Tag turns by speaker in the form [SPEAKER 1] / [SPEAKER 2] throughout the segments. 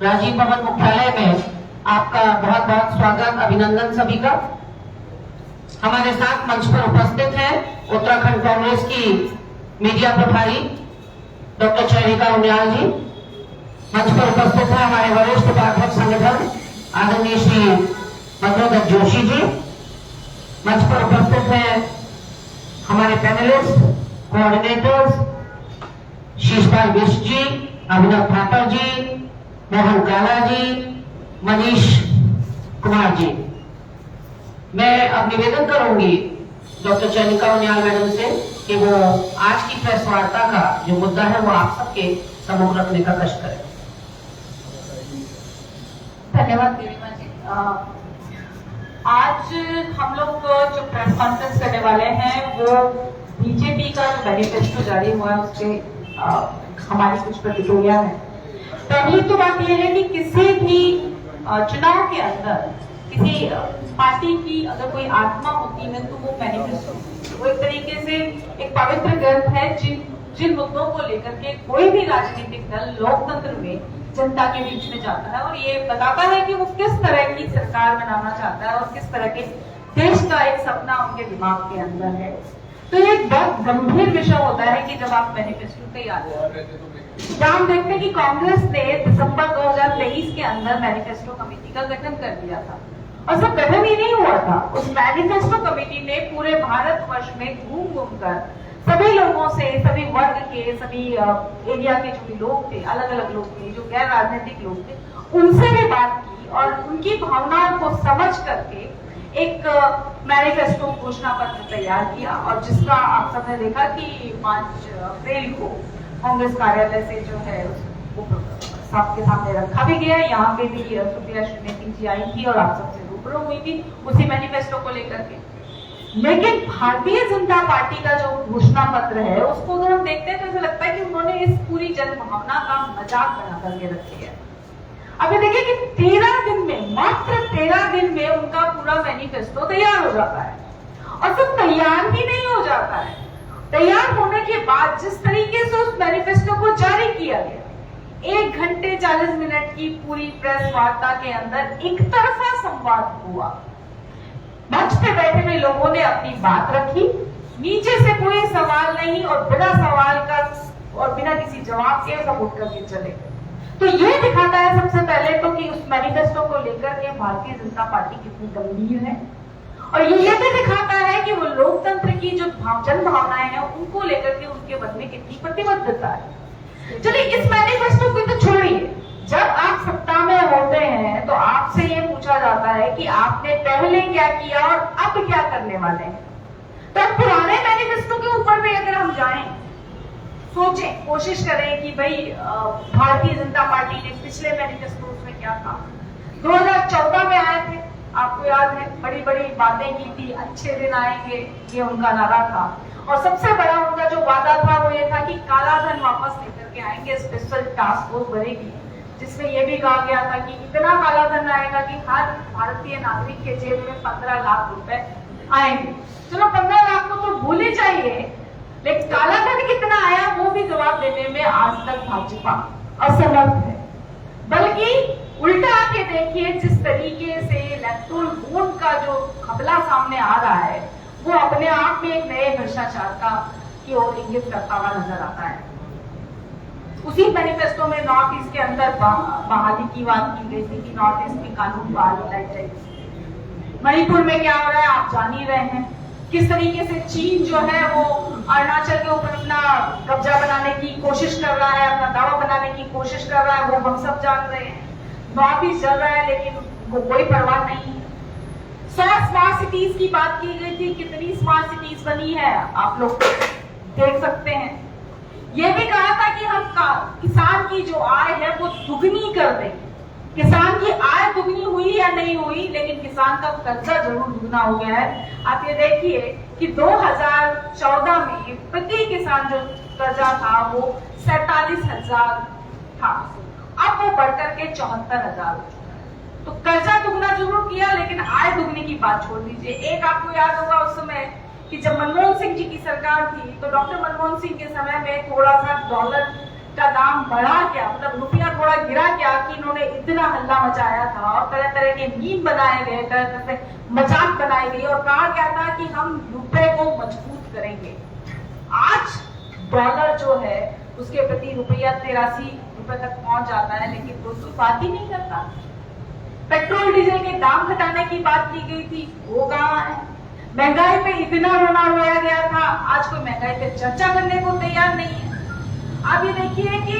[SPEAKER 1] राजीव भवन मुख्यालय में आपका बहुत बहुत स्वागत, अभिनंदन सभी का। हमारे साथ मंच पर उपस्थित हैं उत्तराखंड कांग्रेस की मीडिया प्रभारी डॉक्टर चंद्रिका उनियाल जी। मंच पर उपस्थित है हमारे वरिष्ठ उपाध्यक्ष संगठन आदरणीय श्री मधुरदत्त जोशी जी। मंच पर उपस्थित है हमारे पैनलिस्ट कोऑर्डिनेटर्स शीशपाल बिष्ट जी, अभिनव थापर जी, मोहन काला जी, मनीष कुमार जी। मैं अब निवेदन करूंगी डॉक्टर चंद्रिका उनियाल मैडम से कि वो आज की प्रेस वार्ता का जो मुद्दा है वो आप सबके सम्मुख रखने का कष्ट करें।
[SPEAKER 2] धन्यवाद देवीमा जी। आज हम लोग जो प्रेस कॉन्फ्रेंस करने वाले हैं वो बीजेपी का जो मैनिफेस्टो जारी हुआ है उसके हमारी कुछ प्रतिक्रिया है। पहली तो बात यह है कि किसी भी चुनाव के अंदर किसी पार्टी की अगर कोई आत्मा होती है तो वो मैनिफेस्टो, वो एक तरीके से एक पवित्र ग्रंथ है जिन मुद्दों को लेकर के कोई भी राजनीतिक दल लोकतंत्र में जनता के बीच में जाता है और ये बताता है कि वो किस तरह की सरकार बनाना चाहता है और किस तरह के देश का एक सपना उनके दिमाग के अंदर है। तो ये एक बहुत गंभीर विषय होता है कि जब आप मैनिफेस्टो तैयार करते हैं। जहाँ हम देखते हैं कि कांग्रेस ने दिसंबर 2023 के अंदर मैनिफेस्टो कमेटी का गठन कर दिया था और सब गठन ही नहीं हुआ था। उस मैनिफेस्टो कमेटी ने पूरे भारतवर्ष में घूम घूम कर सभी लोगों से, सभी वर्ग के, सभी एरिया के जो भी लोग थे, अलग अलग लोग थे, जो गैर राजनीतिक लोग थे, उनसे भी बात की और उनकी भावनाओं को समझ करके एक मैनिफेस्टो घोषणा पत्र तैयार किया और जिसका आप सबने देखा कि 5 अप्रैल को कांग्रेस कार्यालय से जो है वो सबके सामने रखा भी गया। यहाँ पे भी सुप्रिया श्रीनेती जी आई थी और आप सबसे रूबरू हुई थी उसी मैनिफेस्टो को लेकर के। लेकिन भारतीय जनता पार्टी का जो घोषणा पत्र है उसको अगर हम देखते हैं तो ऐसा लगता है कि उन्होंने इस पूरी जन भावना का मजाक बना करके रखी है। अभी देखिए कि 13 दिन में, मात्र 13 दिन में उनका पूरा मैनिफेस्टो तैयार हो जाता है और सिर्फ तैयार ही नहीं हो जाता है, तैयार होने के बाद जिस तरीके से उस मैनिफेस्टो को जारी किया गया, 1 घंटे 40 मिनट की पूरी प्रेस वार्ता के अंदर एक तरफा संवाद हुआ। मंच पे बैठे हुए लोगों ने अपनी बात रखी, नीचे से कोई सवाल नहीं और बिना सवाल का और बिना किसी जवाब के सब उठ करके चले गए। तो ये दिखाता है सबसे पहले तो कि उस मैनिफेस्टो को लेकर के भारतीय जनता पार्टी कितनी गंभीर है और ये भी दिखाता है कि वो लोकतंत्र की जो जन भावनाएं हैं उनको लेकर के उनके मन में कितनी प्रतिबद्धता है। चलिए इस मैनिफेस्टो को तो छोड़िए, जब आप सत्ता में होते हैं तो आपसे ये पूछा जाता है कि आपने पहले क्या किया और अब क्या करने वाले हैं। तो अब पुराने मैनिफेस्टो के ऊपर भी अगर हम जाएं, सोचें, कोशिश करें कि भाई भारतीय जनता पार्टी ने पिछले मैनिफेस्टो में क्या था। 2014 में आए थे, आपको याद है, बड़ी बड़ी बातें की थी, अच्छे दिन आएंगे, ये उनका नारा था और सबसे बड़ा उनका जो वादा था वो ये था कि काला धन वापस लेकर के आएंगे, स्पेशल टास्क फोर्स बनेगी जिसमें यह भी कहा गया था कि इतना काला धन आएगा कि हर भारतीय नागरिक के जेब में 15 लाख रुपए आएंगे। चलो 15 लाख को तो भूल ही चाहिए, लेकिन काला धन कितना आया वो भी जवाब देने में आज तक भाजपा असमर्थ है। बल्कि उल्टा आके देखिए जिस तरीके से इलेक्टोरल बॉन्ड का जो खबला सामने आ रहा है वो अपने आप में एक नए भ्रष्टाचार का की ओर इंगित करता हुआ नजर आता है। उसी मैनिफेस्टो में नॉर्थ ईस्ट के अंदर बहाली की बात की गई थी कि नॉर्थ ईस्ट में कानून बहाली लाई जाएगी। मणिपुर में क्या हो रहा है आप जान ही रहे हैं, किस तरीके से चीन जो है वो अरुणाचल के ऊपर अपना कब्जा बनाने की कोशिश कर रहा है, अपना दावा बनाने की कोशिश कर रहा है, वो हम सब जान रहे हैं। नॉर्थ ईस्ट चल रहा है लेकिन वो कोई परवाह नहीं है। स्मार्ट सिटीज की बात की गई थी, कितनी स्मार्ट सिटीज बनी है आप लोग देख सकते हैं। ये भी कहा था कि हम किसान की जो आय है वो दुगनी कर देंगे। किसान की आय दुगनी हुई या नहीं हुई, लेकिन किसान का कर्जा जरूर दुगना हो गया है। आप ये देखिए कि 2014 में प्रति किसान जो कर्जा था वो 47,000 था, अब वो बढ़कर के 74,000 हो चुका है। तो कर्जा दुगना जरूर किया लेकिन आय दुगनी की बात छोड़ दीजिए। एक आपको याद होगा उस समय कि जब मनमोहन सिंह जी की सरकार थी तो डॉक्टर मनमोहन सिंह के समय में थोड़ा सा डॉलर का दाम बढ़ा क्या, मतलब रुपया थोड़ा गिरा क्या कि इन्होंने इतना हल्ला मचाया था और तरह तरह के मीम बनाए गए, तरह तरह से मजाक बनाई गई और कहा गया था कि हम रुपए को मजबूत करेंगे। आज डॉलर जो है उसके प्रति रुपया 83 रुपए तक पहुंच जाता है, लेकिन कोई बात ही नहीं करता। पेट्रोल डीजल के दाम घटाने की बात की गई थी, वो कहाँ है? महंगाई पे इतना रोना रोया गया था, आज कोई महंगाई पे चर्चा करने को तैयार नहीं है। आप ये देखिए कि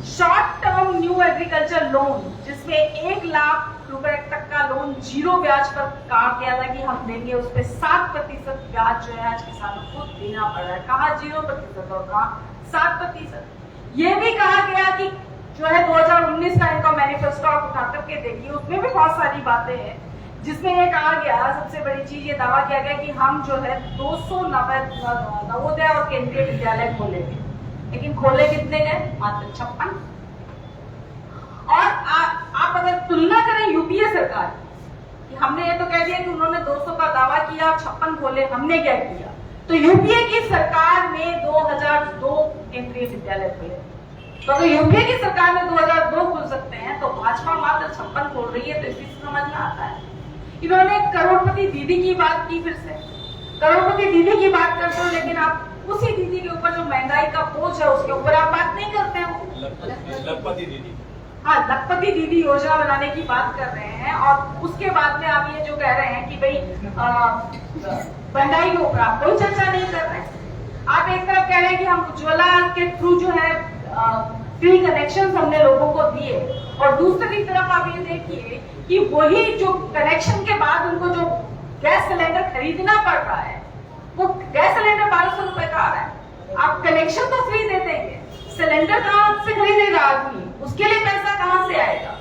[SPEAKER 2] short term new agriculture loan, जिसमें 1 लाख रुपए तक का लोन 0 ब्याज पर कहा गया था कि हम देंगे, उस पर 7% ब्याज जो है आज किसानों को देना पड़ रहा है। कहा 0% और कहा 7%। ये भी कहा गया कि जो है 2019 का इनका मैनिफेस्टो आप उठा करके देखिए, उसमें भी बहुत सारी बातें हैं जिसमें ये कहा गया, सबसे बड़ी चीज ये दावा किया गया कि हम जो है 200 नवोदय और केंद्रीय विद्यालय खोलेंगे, लेकिन खोले कितने गए? मात्र 56। और आप अगर तुलना करें यूपीए सरकार कि हमने ये तो कह दिया कि उन्होंने 200 का दावा किया और 56 खोले, हमने क्या किया? तो यूपीए की सरकार में 2002 केंद्रीय विद्यालय खोले। तो अगर यूपीए की सरकार में 2002 खोल सकते हैं तो भाजपा मात्र 56 खोल रही है, तो इसी से समझ में आता है। इन्होंने करोड़पति दीदी की बात की, फिर से करोड़पति दीदी की बात करते हो, लेकिन आप उसी दीदी के ऊपर जो महंगाई का बोझ है उसके ऊपर आप बात नहीं करते हो।
[SPEAKER 3] लखपति दीदी,
[SPEAKER 2] हाँ, लखपति दीदी योजना बनाने की बात कर रहे हैं और उसके बाद में आप ये जो कह रहे हैं कि भाई महंगाई के ऊपर आप कोई चर्चा नहीं कर रहे हैं। आप एक तरफ कह रहे हैं कि हम उज्ज्वला के थ्रू जो है फ्री कनेक्शन हमने लोगों को दिए, और दूसरी तरफ आप ये देखिए कि वही जो कनेक्शन के बाद उनको जो गैस सिलेंडर खरीदना पड़ रहा है, वो गैस सिलेंडर 1200 रुपए का आ रहा है। आप कनेक्शन तो फ्री दे देंगे, सिलेंडर कहाँ से खरीदेगा आदमी? उसके लिए पैसा कहाँ से आएगा?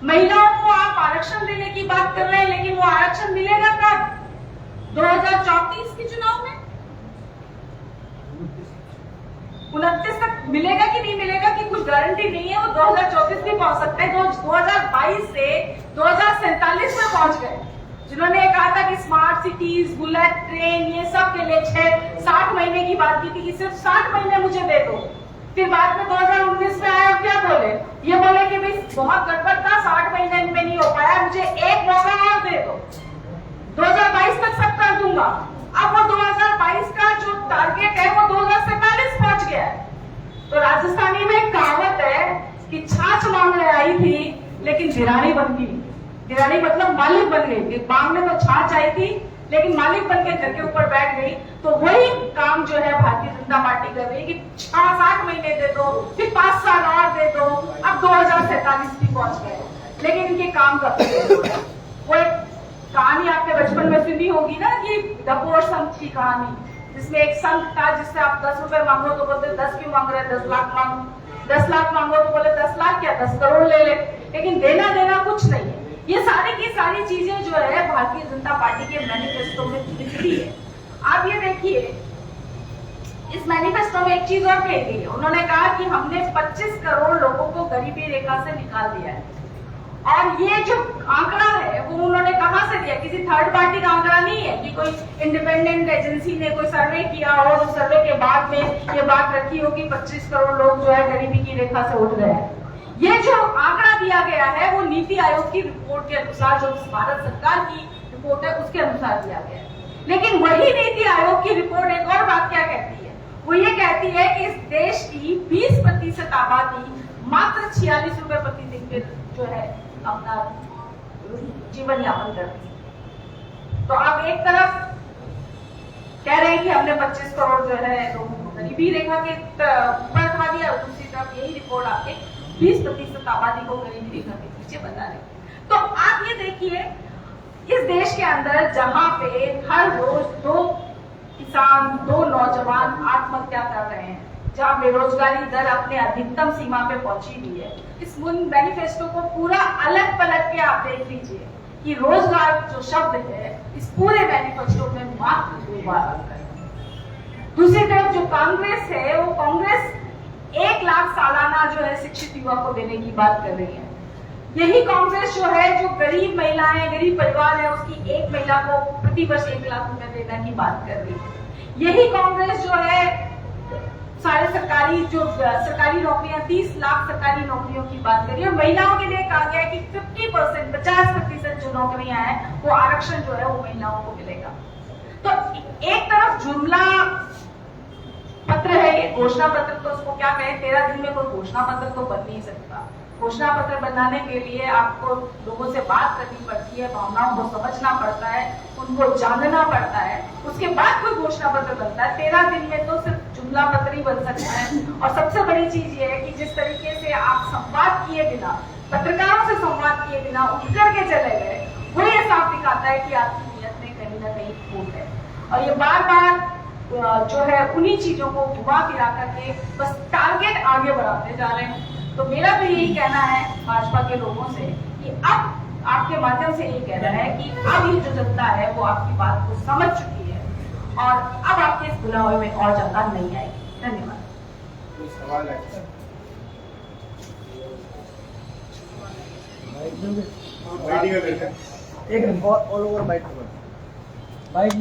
[SPEAKER 2] महिलाओं को आप आरक्षण देने की बात कर रहे हैं, लेकिन वो आरक्षण मिलेगा कब? 2034 के चुनाव में? 29 तक मिलेगा कि नहीं मिलेगा कि कुछ गारंटी नहीं है। वो 2034 भी पहुंच सकते हैं। 2022 से 2047 में पहुंच गए। जिन्होंने कहा था कि स्मार्ट सिटीज, बुलेट ट्रेन, ये सब के लिए 60 महीने की बात की थी कि सिर्फ 60 महीने मुझे दे दो। फिर बाद में 2019 में आया, क्या बोले? ये बोले कि भाई बहुत गड़बड़ था, 60 महीने में नहीं हो पाया, मुझे एक मौका और दे दो, 2022 तक सब कर दूंगा। अब वो 2022 का जो टारगेट है वो 2047 पहुंच गया है। तो राजस्थानी में एक कहावत है कि छाछ मांगने आई थी लेकिन दिरानी बन गई। दिरानी मतलब मालिक बन गई। मांगने तो छाछ आई थी लेकिन मालिक बन के घर के ऊपर बैठ गई। तो वही काम जो है भारतीय जनता पार्टी कर रही है कि 6-7 महीने दे दो, फिर 5 साल और दे दो। अब 2047 भी पहुंच गए, लेकिन इनके काम कब तक? वो एक कहानी आपने बचपन में सुनी होगी ना, कि डपोर संत की कहानी, जिसमें एक संत था जिससे आप 10 रुपए मांगो तो बोलते 10 क्यों मांग रहे, 10 लाख मांगो। 10 लाख मांगो तो बोले 10 लाख क्या, 10 करोड़ ले ले। लेकिन देना देना कुछ नहीं है। ये सारी की सारी चीजें जो है भारतीय जनता पार्टी के मैनिफेस्टो में दिखती है। आप ये देखिए, इस मैनिफेस्टो में एक चीज और कही गई है। उन्होंने कहा कि हमने 25 करोड़ लोगों को गरीबी रेखा से निकाल दिया है। और ये जो आंकड़ा है वो उन्होंने कहां से दिया? किसी थर्ड पार्टी का आंकड़ा नहीं है कि कोई इंडिपेंडेंट एजेंसी ने कोई सर्वे किया और उस सर्वे के बाद में ये बात रखी हो कि 25 करोड़ लोग जो है गरीबी की रेखा से उठ गए हैं। ये जो आंकड़ा दिया गया है वो नीति आयोग की रिपोर्ट के अनुसार, जो भारत सरकार की रिपोर्ट है उसके अनुसार दिया गया है। लेकिन वही नीति आयोग की रिपोर्ट एक और बात क्या कहती है? वो ये कहती है कि इस देश की 20% आबादी मात्र 46 रुपए प्रति दिन पे जो है अपना जीवन यापन करती है। तो आप एक तरफ कह रहे हैं कि हमने 25 करोड़ जो है लोगों को गरीबी रेखा के ऊपर उठा दिया, और दूसरी तरफ यही रिपोर्ट आपके 20% आबादी को गरीबी रेखा के पीछे बता रही है। तो आप ये देखिए, इस देश के अंदर जहां पे हर रोज 2 किसान, 2 नौजवान आत्महत्या कर रहे हैं, जहां बेरोजगारी दर अपने अधिकतम सीमा पे पहुंची हुई है, इस मैनिफेस्टो को पूरा अलग पलट के आप देख लीजिए कि रोजगार जो शब्द है इस पूरे मैनिफेस्टो में मात्र 2 बार आता है। दूसरी तरफ जो कांग्रेस है, वो कांग्रेस 1 लाख सालाना जो है शिक्षित युवा को देने की बात कर रही है। यही कांग्रेस जो है, जो गरीब महिलाएं, गरीब परिवार है, उसकी एक महिला को प्रति वर्ष 1 लाख रुपए देने की बात कर रही है। यही कांग्रेस जो है सारे सरकारी नौकरियां 30 लाख सरकारी नौकरियों की बात करिए, महिलाओं के लिए कहा गया है कि 50% जो नौकरियां हैं वो आरक्षण जो है वो महिलाओं को मिलेगा। तो एक तरफ जुमला पत्र है, ये घोषणा पत्र, तो उसको क्या कहें, 13 दिन में कोई घोषणा पत्र तो बन नहीं सकता। घोषणा पत्र बनाने के लिए आपको लोगों से बात करनी पड़ती है, भावनाओं को समझना पड़ता है, उनको जानना पड़ता है, उसके बाद कोई घोषणा पत्र बनता है। 13 दिन में तो सिर्फ जुमला पत्र ही बन सकता है। और सबसे बड़ी चीज ये है कि जिस तरीके से आप संवाद किए बिना, पत्रकारों से संवाद किए बिना उठ करके चले गए, वो ये साफ दिखाता है कि आपकी नीयत में कहीं ना कहीं खोट है। और ये बार बार जो है उन्हीं चीजों को घुमा फिरा करके बस टारगेट आगे बढ़ाते जा रहे हैं। तो मेरा तो यही कहना है भाजपा के लोगों से कि अब आपके माध्यम से यही कहना है कि अब ये जो जनता है वो आपकी बात को समझ चुकी है और अब आपके इस बुलावे में और ज्यादा नहीं आएगी। धन्यवाद।
[SPEAKER 3] सवाल है
[SPEAKER 4] एक ऑल ओवर बाइट